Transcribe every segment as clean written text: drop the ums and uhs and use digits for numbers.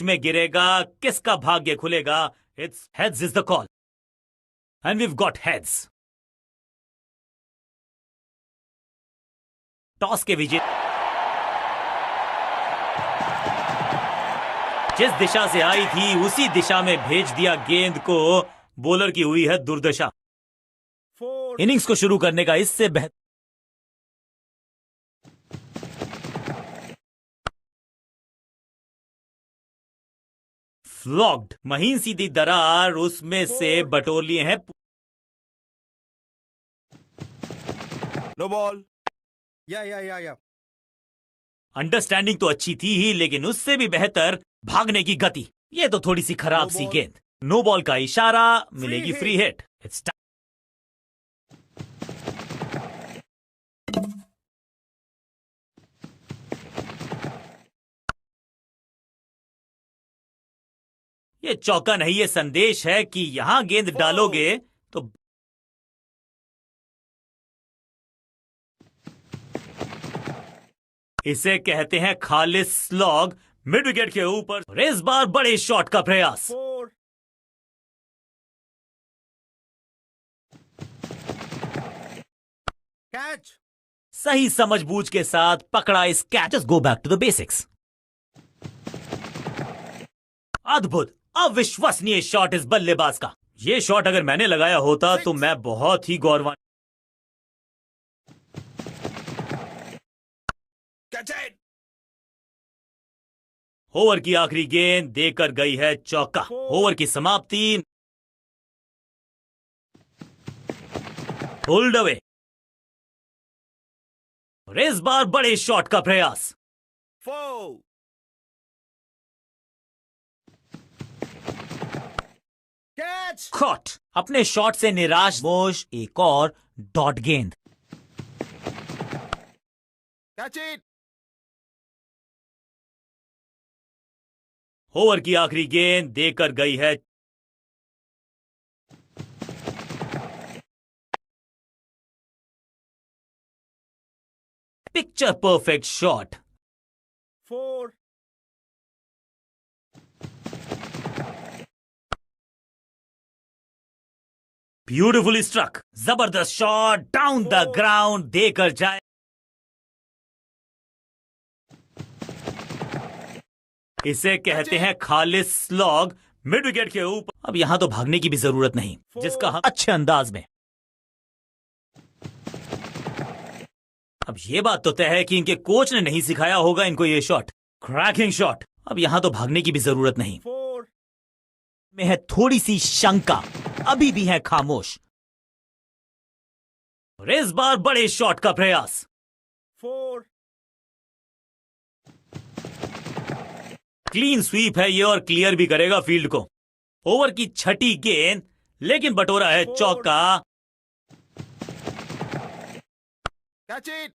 में गिरेगा, किसका भाग्य खुलेगा? It's heads is the call and we've got heads. Toss के विजेता जिस दिशा से आई थी उसी दिशा में भेज दिया गेंद को। बॉलर की हुई है दुर्दशा। इनिंग्स को शुरू करने का इससे बेहतर फ्लॉग्ड, महीन सीधी दरार उसमें से बटोर लिए हैं। No ball. या अंडरस्टैंडिंग तो अच्छी थी ही, लेकिन उससे भी बेहतर भागने की गति। ये तो थोड़ी सी खराब सी गेंद। नो बॉल का इशारा, मिलेगी फ्री हिट। इट्स ये चौका नहीं, ये संदेश है कि यहां गेंद डालोगे तो इसे कहते हैं खालिस स्लॉग। मिड विकेट के ऊपर इस बार बड़े शॉट का प्रयास। कैच। सही समझबूझ के साथ पकड़ा इस catch. Just go back to the basics. अद्भुत, अविश्वसनीय शॉट इस बल्लेबाज का। ये शॉट अगर मैंने लगाया होता तो मैं बहुत ही गौरवान्वित। ओवर की आखिरी गेंद देकर गई है चौका। ओवर की समाप्ति। Pulled away. और इस बार बड़े शॉट का प्रयास। कैच। कॉट। अपने शॉट से निराश मोश एक और डॉट गेंद। Catch it. ओवर की आखिरी गेंद देकर गई है। Picture perfect shot. 4। Beautifully struck. जबरदस्त शॉट डाउन द ग्राउंड देकर जाए। इसे कहते हैं खालिस स्लॉग। मिड विकेट के ऊपर। अब यहां तो भागने की भी जरूरत नहीं, जिसका अच्छे अंदाज में। अब ये बात तो तय है कि इनके कोच ने नहीं सिखाया होगा इनको ये शॉट। Cracking shot. अब यहां तो भागने की भी जरूरत नहीं। 4 में है थोड़ी सी शंका, अभी भी है खामोश। और इस बार बड़े शॉट का प्रयास। 4। क्लीन स्वीप है ये और क्लियर भी करेगा फील्ड को। ओवर की छठी गेंद, लेकिन बटोरा है चौका। Catch it.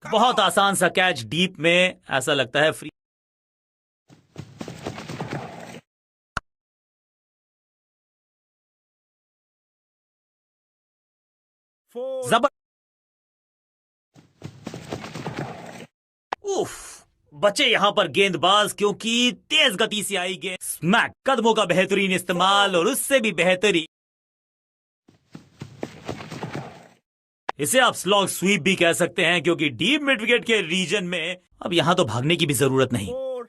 बहुत आसान सा कैच डीप में, ऐसा लगता है फ्री। जबर। उफ, बचे यहां पर गेंदबाज, क्योंकि तेज गति से आई गेंद। स्मैक। कदमों का बेहतरीन इस्तेमाल और उससे भी बेहतरीन। इसे आप स्लॉग स्वीप भी कह सकते हैं, क्योंकि डीप मिड विकेट के रीजन में अब यहां तो भागने की भी जरूरत नहीं। 4।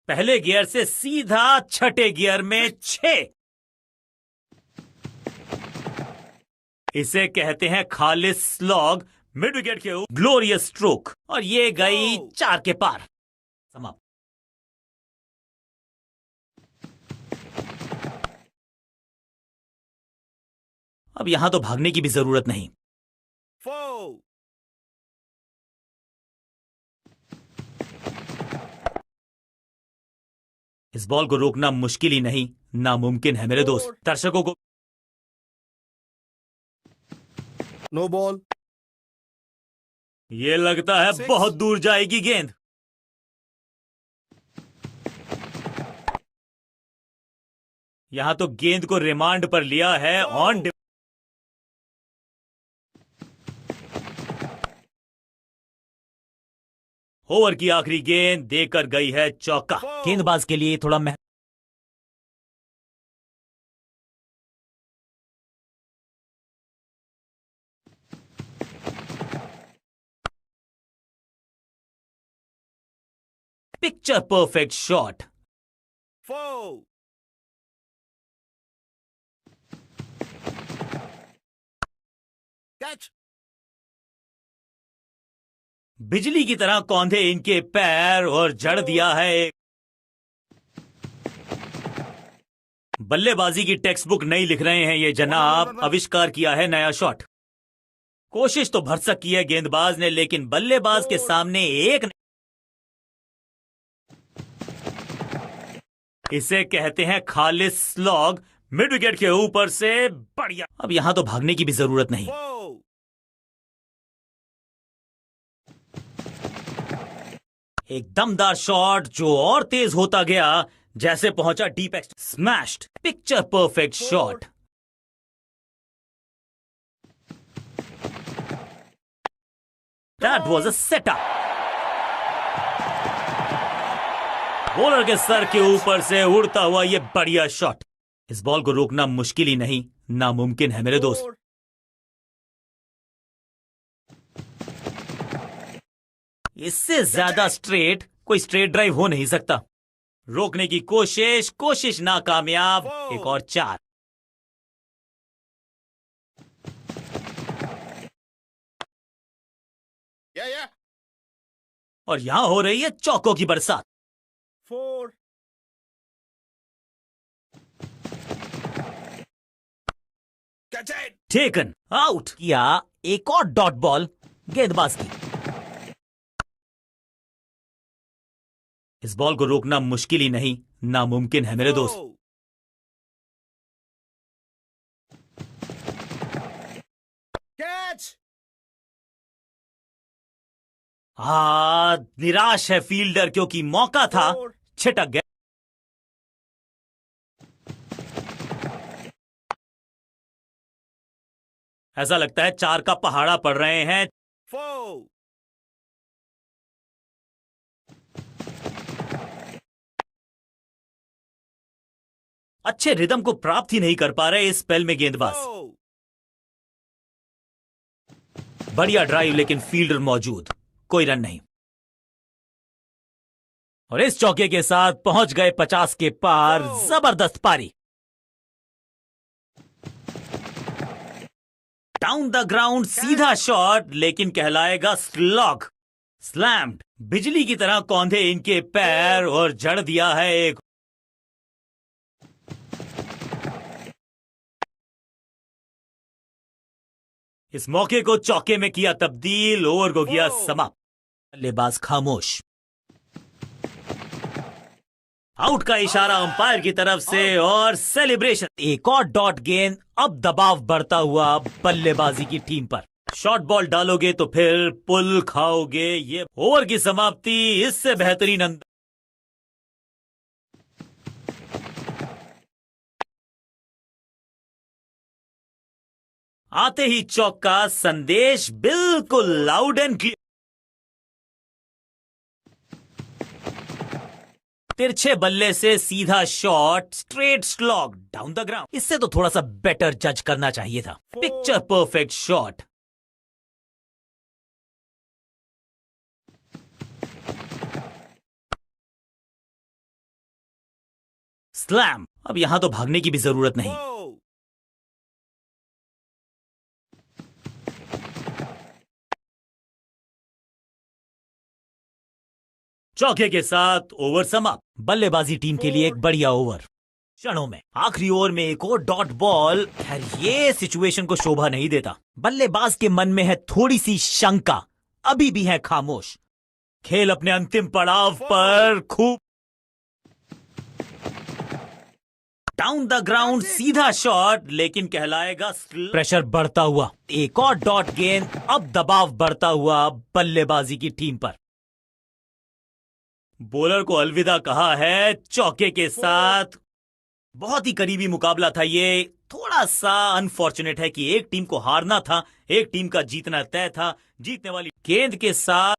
पहले गियर से सीधा छठे गियर में 6। इसे कहते हैं खालिस स्लॉग। मिड विकेट के ऊपर ग्लोरियस स्ट्रोक, और ये गई 4 के पार। समाप्त। अब यहां तो भागने की भी जरूरत नहीं। 4। इस बॉल को रोकना मुश्किल ही नहीं, नामुमकिन है मेरे दोस्त। दर्शकों को नो बॉल। ये लगता है 6। बहुत दूर जाएगी गेंद। यहां तो गेंद को रिमांड पर लिया है ऑन ओवर की आखिरी गेंद देकर गई है चौका। गेंदबाज के लिए थोड़ा पिक्चर परफेक्ट शॉट। 4. Catch. बिजली की तरह कौंधे इनके पैर और जड़ दिया है एक। बल्लेबाजी की टेक्स्ट बुक नहीं लिख रहे हैं ये जनाब, आविष्कार किया है नया शॉट। कोशिश तो भरसक की है गेंदबाज ने, लेकिन बल्लेबाज के सामने एक। इसे कहते हैं खालिस स्लॉग, मिड विकेट के ऊपर से बढ़िया। अब यहां तो भागने की भी जरूरत नहीं। 4. एक दमदार शॉट जो और तेज होता गया जैसे पहुंचा deep x. Smashed, picture perfect shot. That was a setup. Bowler के सर के ऊपर से उड़ता हुआ ये बढ़िया शॉट। इस बॉल को रोकना मुश्किल ही नहीं, नामुमकिन है मेरे दोस्त। 4. इससे ज्यादा स्ट्रेट कोई स्ट्रेट ड्राइव हो नहीं सकता। रोकने की कोशिश नाकामयाब। एक और 4। Yeah. और यहां हो रही है चौकों की बरसात। 4. Catch it. टेकन आउट किया। एक और डॉट बॉल गेंदबाज की। इस बॉल को रोकना मुश्किल ही नहीं, नामुमकिन है मेरे दोस्त। 4. Catch. निराश है फील्डर क्योंकि मौका था, 4. छिटक गया। ऐसा लगता है 4 का पहाड़ा पड़ रहे हैं। 4. अच्छे रिदम को प्राप्त ही नहीं कर पा रहे इस स्पेल में गेंदबाज। 4. बढ़िया ड्राइव लेकिन फील्डर मौजूद, कोई रन नहीं। और इस चौके के साथ पहुंच गए 50 के पार। जबरदस्त पारी। डाउन द ग्राउंड सीधा शॉट, लेकिन कहलाएगा स्लॉग। स्लैम्ड, बिजली की तरह कौंधे इनके पैर और जड़ दिया है एक। इस मौके को चौके में किया तब्दील, ओवर को किया समाप्त। बल्लेबाज खामोश। आउट का इशारा अंपायर की तरफ से और सेलिब्रेशन। एक और डॉट गेंद, अब दबाव बढ़ता हुआ बल्लेबाजी की टीम पर। शॉर्ट बॉल डालोगे तो फिर पुल खाओगे। ये ओवर की समाप्ति इससे बेहतरीन अंदाज। आते ही चौका, संदेश बिल्कुल लाउड एंड क्लियर। तिरछे बल्ले से सीधा shot, straight slog down the ground. इससे तो थोड़ा सा बेटर जज करना चाहिए था। Picture perfect shot. स्लैम। अब यहां तो भागने की भी जरूरत नहीं। 4. चौके के साथ ओवर समाप्त। बल्लेबाजी टीम के लिए एक बढ़िया ओवर। क्षणों में आखिरी ओवर में एक और डॉट बॉल। खैर ये सिचुएशन को शोभा नहीं देता। बल्लेबाज के मन में है थोड़ी सी शंका, अभी भी है खामोश। खेल अपने अंतिम पड़ाव पर खूब। डाउन द ग्राउंड सीधा शॉट, लेकिन कहलाएगा प्रेशर बढ़ता हुआ। एक और डॉट गेंद, अब दबाव बढ़ता हुआ बल्लेबाजी की टीम पर। बॉलर को अलविदा कहा है चौके के साथ। बहुत ही करीबी मुकाबला था ये। थोड़ा सा अनफॉर्चुनेट है कि एक टीम को हारना था, एक टीम का जीतना तय था। जीतने वाली गेंद के साथ